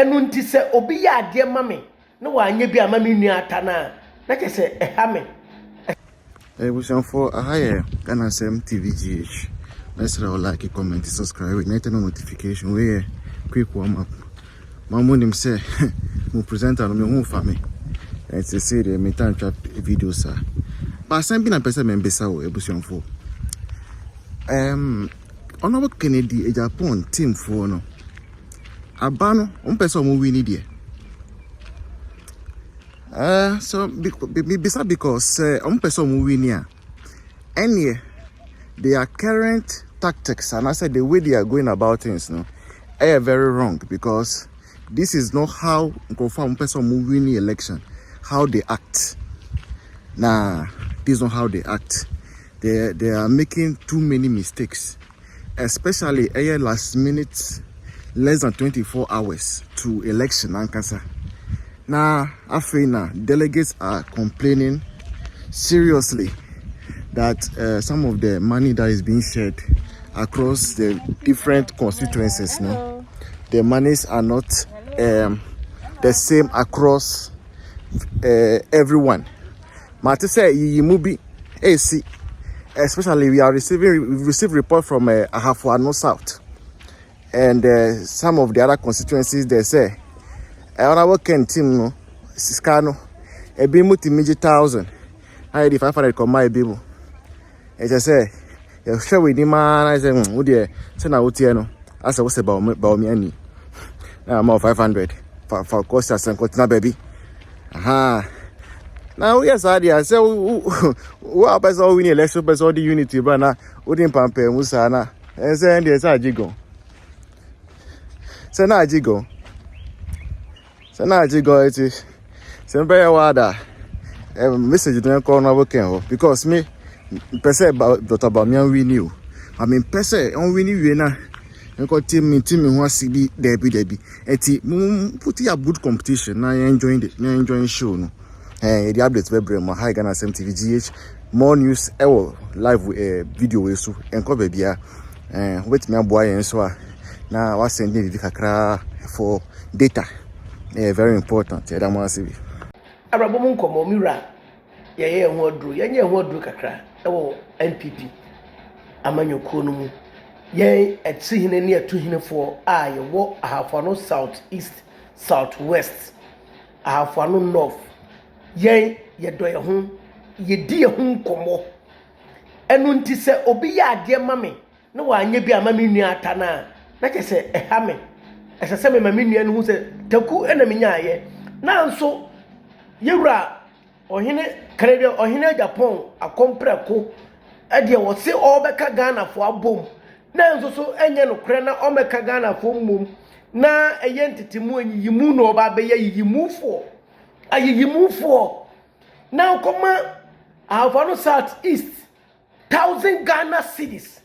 enu nti se obi ya ade mame na wanye bi amame nua atana na ke se eha me for a Ghana TVGH. Let's like, comment, subscribe, ignite the notification. We quick warm up. My mom say, "Mo present on my home family." It's a series. Me time trap videos, sir. But some be na person member sa o ebusion for. Honorable Kennedy e Japan team for no. Abano, person mo win there. So because person mo win here. Any their current tactics and I said the way they are going about things, no, are very wrong because this is not how confirm person who win the election, how they act. Nah, this is not how they act. They are making too many mistakes, especially last minute, less than 24 hours to election and cancer. Now, after delegates are complaining seriously that some of the money that is being shared across the different constituencies, no, the monies are not the same across everyone. Mate say you movie AC, especially we received report from Ahafuano South and some of the other constituencies. They say our Ken team no Siskano a be multi-1,000,000. I the 500 come my people. As I say, you share with him, man. I say, "Oh dear, send out here no." I say, "What's about me any?" Now I'm 500 for cost and continue, baby. Aha. Now yes, I say, "What person win election? Person the unity, but now wouldn't pamper Musana." I say, "Yes, I jigo." Say na jigo. Say na jigo. It is. Say very wada. Message don't call no working because me. Person about Dr. Bamian we knew. I mean, person on we knew na. Because team who see be Debbie. Eti put a good competition. Now enjoying show no. The updates very my high Ghana TVGH. More news live video we so enko baby wait me boy and so now was sending the kakra for data. Very important. That one see. Arabom nkomo mira ye ho aduru ye ho aduru kakra ewo NPP amanyokuo no mu ye etihine ne atuhine for ye wo Ahafuano South East South West Ahafuano North ye do ye ho ye di ye ho nkomo enu nti se obi ya ade mame na wanye bi amame nua atana na ke se eha me esese me mame nua no hu se taku ena menyaye na nso yewura ohine krede ohine Japan akompreko ade wo se obeka Ghana fo abom na nso so enye no kre na omeka Ghana fo mum na eye ntetimu anyiyimu no oba be yiyimufo ayiyimufo na koma Ahafuano South East 1,000 Ghana cedis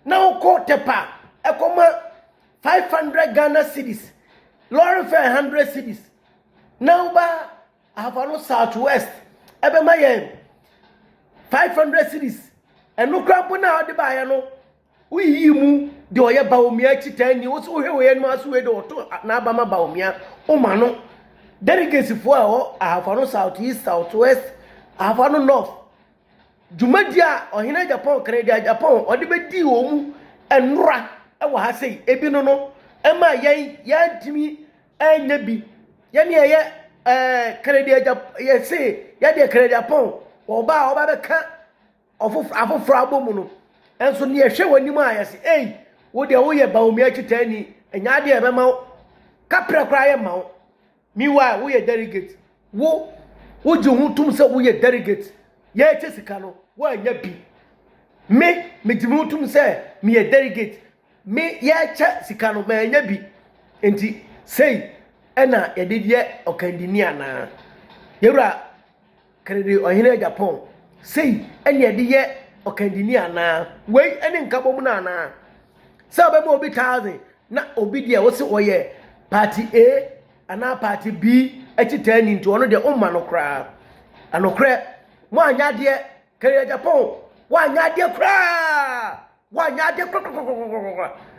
na ko tepa ekoma 500 Ghana cedis lorry fare 100 cedis na uba Ahafuano South West ebe maye 500 cedis enu krapo na ode ba ya no uyimu de oye baomia chitani wo so hwe no aso we de oto na aba ma baomia o ma no delegates fo a Ahafuano South East South West Ahafuano North jumadia ohina Japan kredi Japan ode be di o mu enura e wo ha sei ebi no e ma yen ya ntimi enya bi ye ne ye kredi ye say ye de kredi Japan oba be ka afofra abomu no enso ne ye hwe wani ma ya say wo de wo ye baomi achitani enya de e be ma kapra kra ye ma miwa wo ye delegate wo ji hutum se wo ye delegate ye chesika no wo anya bi me ji hutum se me ye delegate me ye cha sika no ma anya bi enti sei ena ye de ye okandini ana yewura kredi ohine Japan sei ena ye de ye okandini ana wei ene nkabom na ana se obe mo obi 1,000 na obi de wo se oye party A ana party B achitani nti ono de umma no kra anokre mo anya de kredi Japan wa anya de kra wa anya de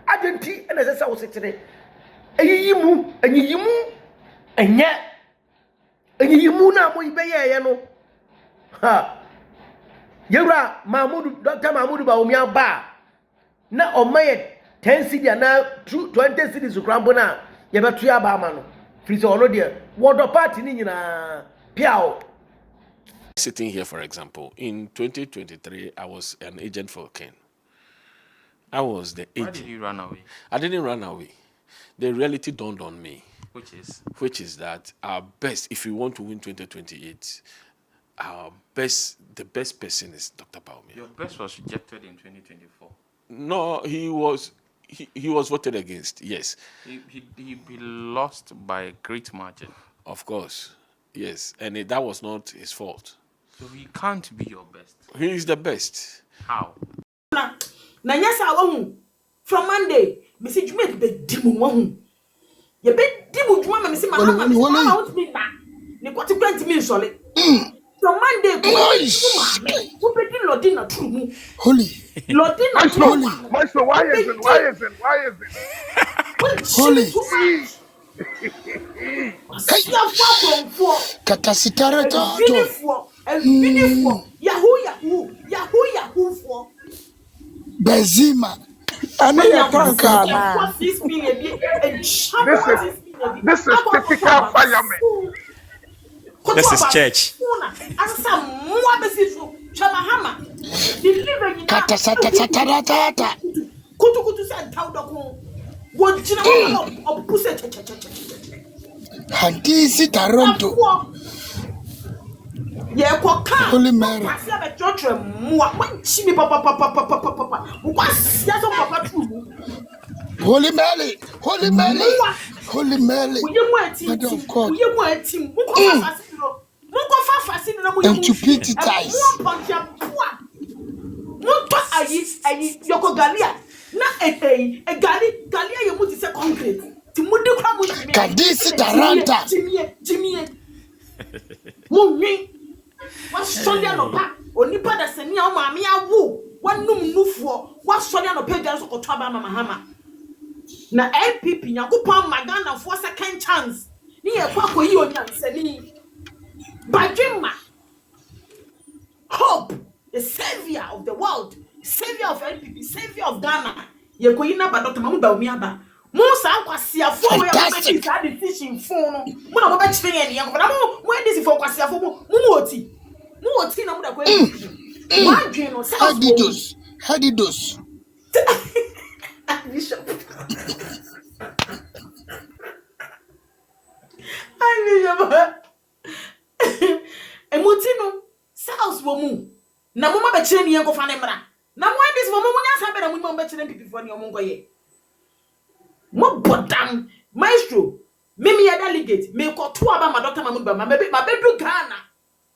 adenti ena se sa wo setire eyiyimu enye eyiyimu na mo ibeye no ha yewra Dr. Mahmoud Bawumia ba na omaye 10 cedi na 20 cedi krambo na ye beto ya ba ma no free so ono de wodo party ni nyina piao. Sitting here, for example, in 2023, I was an agent for Ken. I was the agent. Why did you run away? I didn't run away. The reality dawned on me. Which is that our best, if we want to win 2028, the best person is Dr. Bawumia. Your best was rejected in 2024. No, he was voted against. Yes. He lost by a great margin. Of course, yes, and that was not his fault. So he can't be your best. He is the best. How? Na nyasa wahu from Monday message me be dimu wahu ye be dimu juma me say mama me out me na ne kwati kwenti me nsole from Monday ko be di lodi na true mu Holy lodi na true Maestro, why is it holy Katasitare to Yahoo for Benzema. This is typical fireman. This is church. Katasatata. Handisi Toronto. Holy Mary. Holy Mary. Holy Mary. Holy Mary. Mother of God. And to pity ties. Kadisi Taranta. What Sonia no pa onipa da sani a maami awo wanum nufuo what Sonia no page so kotaba mama hama na LPP nyakopon magana for second chance ni ye kwa koyi onyansani Bajima Hope, the savior of the world, savior of LPP, savior of Ghana ye koyi na ba Dr. Mahmoud Bawumia ba Musa kwasiafo we make that decision phone no mo na mo be chire ye ne yanko na mo this for kwasiafo mo oti na mo da kwa one dream no Hadidos Bishop emotino sales wo mu na mo ma be chire ne yanko fa ne mra na mo this for mo nya sa be na mo be chire pipi for ne mo ngoye mo bodam maestro mimi ya delegate me ko to aba ma Dr. Mahmoud Bawumia ma bedu Ghana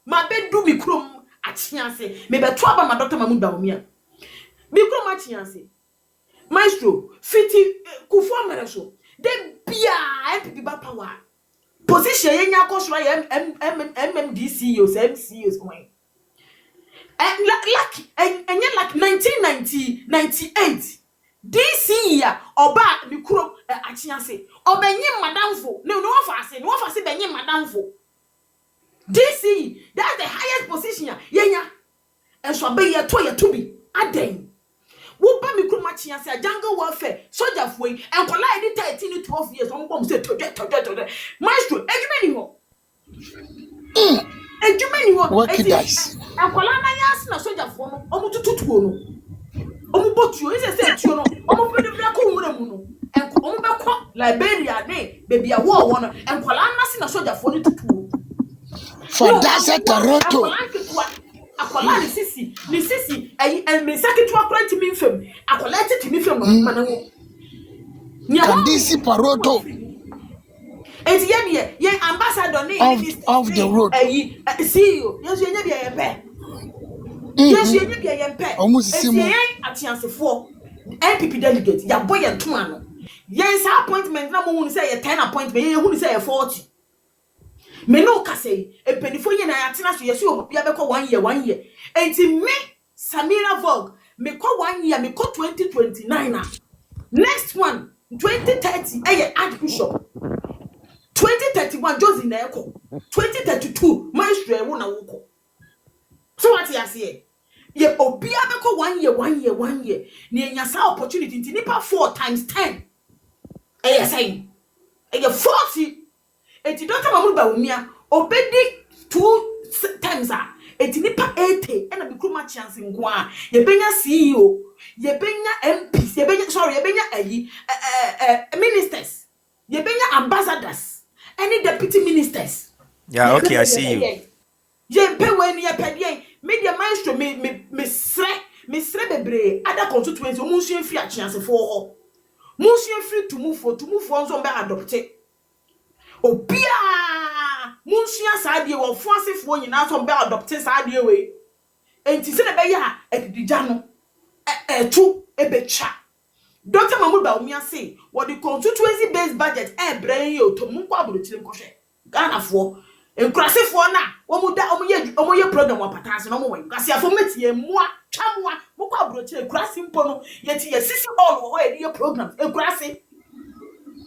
ma bedu mikrom achiase me be to aba ma Dr. Mahmoud Bawumia mikrom achiase maestro fiti kufu amereso de bia MPP ba power position yenya ko so ya MMDCEOs MCEOs when like 1998 this year oba mikro achiase obenyi madamfo no wafase benyi madamfo this year that's the highest position yenya enso be ye to be aden wo ba mikro achiase jungle warfare soldier fo enkola edi 13 12 years on bom say to maestro ejumeni ho what guys enkola na yas na soldier fo no omutututuo no omubotuo ise se tuo no omupede bia ko wura mu no enko ombekọ Liberia ne baby a wo no enkola anase na soldier fo no tutuo for that Toronto akola ni sisi ai me sakitu akora ntimi mfam akola titimi mfam no na wo Kadisi Paroto ye ambassador ni of the road CEO yesu yenye bia ye pe yes yenye bia ye pe omusisimu atiansefo MPP delegate ya boy ye tuma no yes appointment na mo hu say ye 10 appointment ye hu say ye 40 me no ka say epenifo ye na ya tena so yesu obia be ko 1 year enti me Samira Vogue me ko 1 year me ko 2029 na next one 2030 Archbishop 2031 Josie Neko 2032 Maestro Wona Woko. So what you say? Ye obia beko 1 year. Ni nyasa opportunity nti nipa 4 times 10. Saying. 40. Eti Dr. Mahmoud Bawumia obedi 2 times a. Eti nipa 80 ena bikruma chance ngwa. Ye benya CEO, ye benya MPs, ye benya ministers. Ye benya ambassadors. Any deputy ministers. Yeah, okay, I see you. Ye pe when ye pedie media maestro me sre bebre other constituency omunsu free a chance for ho. Munsu free to move for nso be adopte. Obia munsu asade wo fo asefo nyina so be adopte sade we. Enti se ne be ya edidija no etu ebecha. Dr. Mahmoud Bawumia say what the constituency based budget brain yo to munko abrochire nkohwe. Ghana fo enkrasefo na omuye program wa patase no mo wen kasi afo metie moa twamoa moko abrochire enkrase mpo no yeti sisi all wo ye program enkrase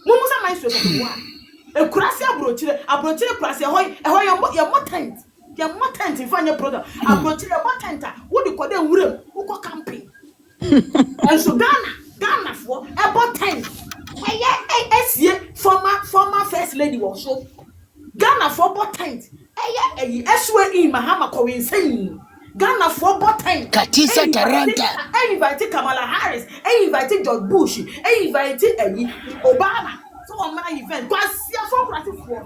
mumu sa maestro so wa enkrase abrochire krase ho ye motent ifanya program abrochire motent wo di kode nwuram wo camping and so Ghana for about 10 former first lady was so Ghana for about 10 eswe in Mahama ko insane Ghana for about 10 Katisa Taranta invite Kamala Harris invite George Bush invite Obama so on my event kwasi for classic for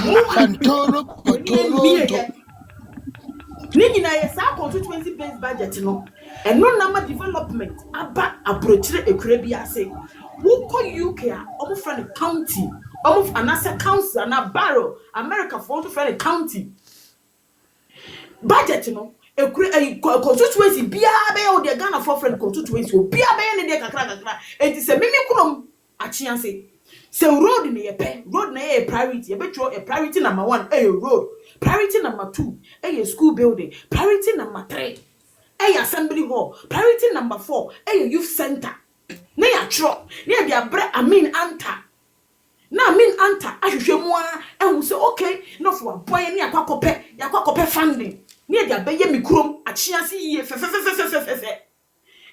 when Pantoro Nina yesa constituency based budget no and no number development aba approachire ekrabia say wo ko UK a omo friend county omo anasa council na barrow America for to friend county budget no constituency bia be o de Ghana for friend constituency bia be ne de kakra enti se mimi kunom achian say road na ye priority ye betro a priority number 1 road priority number 2 school building priority number 3 assembly hall priority number 4 youth center na ya tro na dia bre amin anta ahwehwe mu a say okay no for boy na yakwakope funding na dia beye mikrom achiase yie fe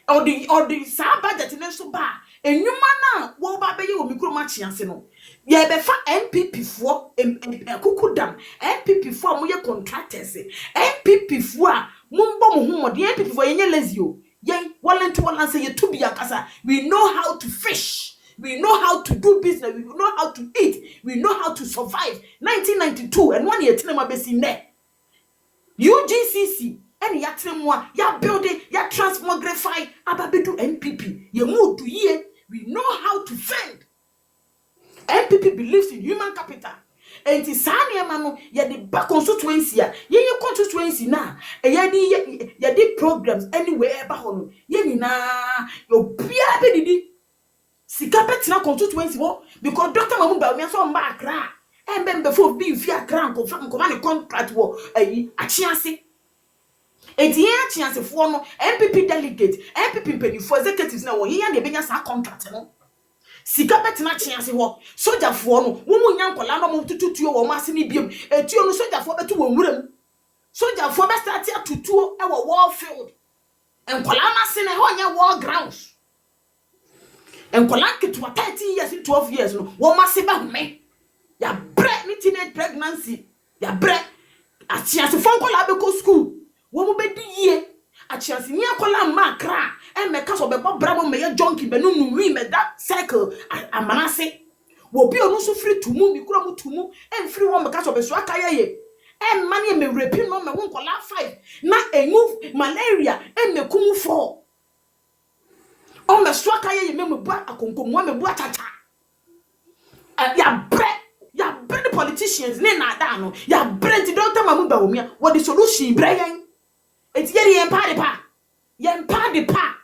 odi sa budget ne so ba enwuma na wo ba beye wo mikrom achiase no ye be fa MPP fo kukudam MPP fo mo ye contractors MPP fo a mumbo mo hu mo de MPP fo ye lazy o yen walent say ye to be akasa we know how to fish, we know how to do business, we know how to eat, we know how to survive 1992 and one year tinema be sin there UGCC any yatremwa ya building ya transmogrify ababedu MPP ye move to ye we know how to fend. MPP believes in human capital. And tisani emano ya the back constituency ya ye constituency na ya di programs anywhere ba hono ye ni na yo bia be didi sika betina constituency wo because Dr. Mahmoud Bawumia so mba Accra embe for be fi Accra ko ma ne contract wo achiase edi achiase fo no MPP delegate MPP penifo executives na wo ye ya na benya sa contract no sika betina chiase ho soldier fo no wo mu nya nkola no mo tututuo wo ma se ni biem etuo no soldier fo betu wo nwuram soldier fo be start atutuo e wo war field nkola ma se ne ho nya war grounds nkola ketu 30 years 12 years no wo ma se ba me ya bre ni teenage pregnancy ya bre achiase fo nkola be ko school wo mu be di ye achiase ni akola ma Accra e me ka so be brabo me ye junkie be no wi me that cycle amanase wo bi onu so free tumu mi kura mu tumu e free wo me ka so be so akaya ye e mani me repi no me won kola 5 na move malaria e me kumu 4 o me so akaya ye me bu akonkomu me bu atata ya bre the politicians ne na da no ya bre ti Dr. Mahmoud Bawumia what the solution bre yen eti ye mpa de pa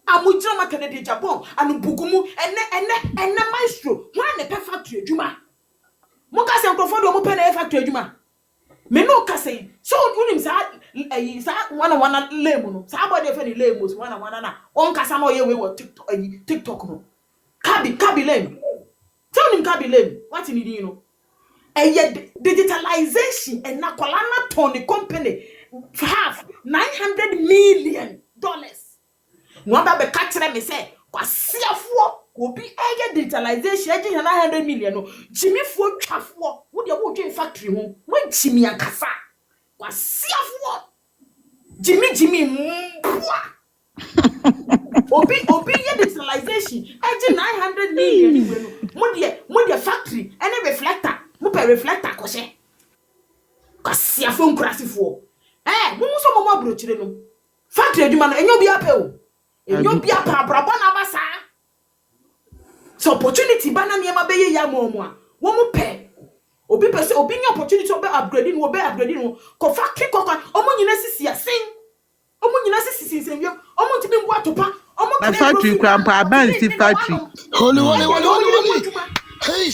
amujira ma Kennedy Japan anu bugumu enne maestro wan ne pe factory adwuma mo ka se nkrofo do mo pe na factory adwuma Me no ka say so unim sa wana lame no sa body fe ni lame most wana na on kasa na oye we wo TikTok no kabi lame so unim kabi lame what ni din no digitalization and na kwala na ton the company have $900 million no ba be ka kire me say kwasiafo obi eye digitalization age $900 million no jimifo twafo wo de wo dwen factory ho wo jimi akasa kwasiafo jimi mbwa obi ye digitalization age $900 million mo de factory any reflector mo pe reflector ko se kwasiafo nkurasifo mo so mo abrochire no factory adwuma no enyo bi ape o enyo bi apa brabo na basa so opportunity bana niema be ye ya mo a wo mo pe obi pese obi nya opportunity obe upgrade no ko factory ko kan omo nyina sisi asen omo nyina sisi senwiem omo ntimi mbo atopa omo na factory krampa abansi factory Holy. Hey.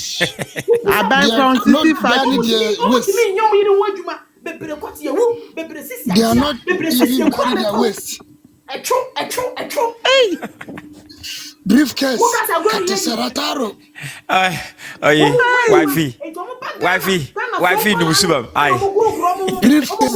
Aban from city factory ntimi nyom yiri wadwuma bebere kwati ewu bebere sisi They are not even carrying their waste. Echo. hey Briefcase. Katisarataro. Wifey no musubam. Aye. Briefcase.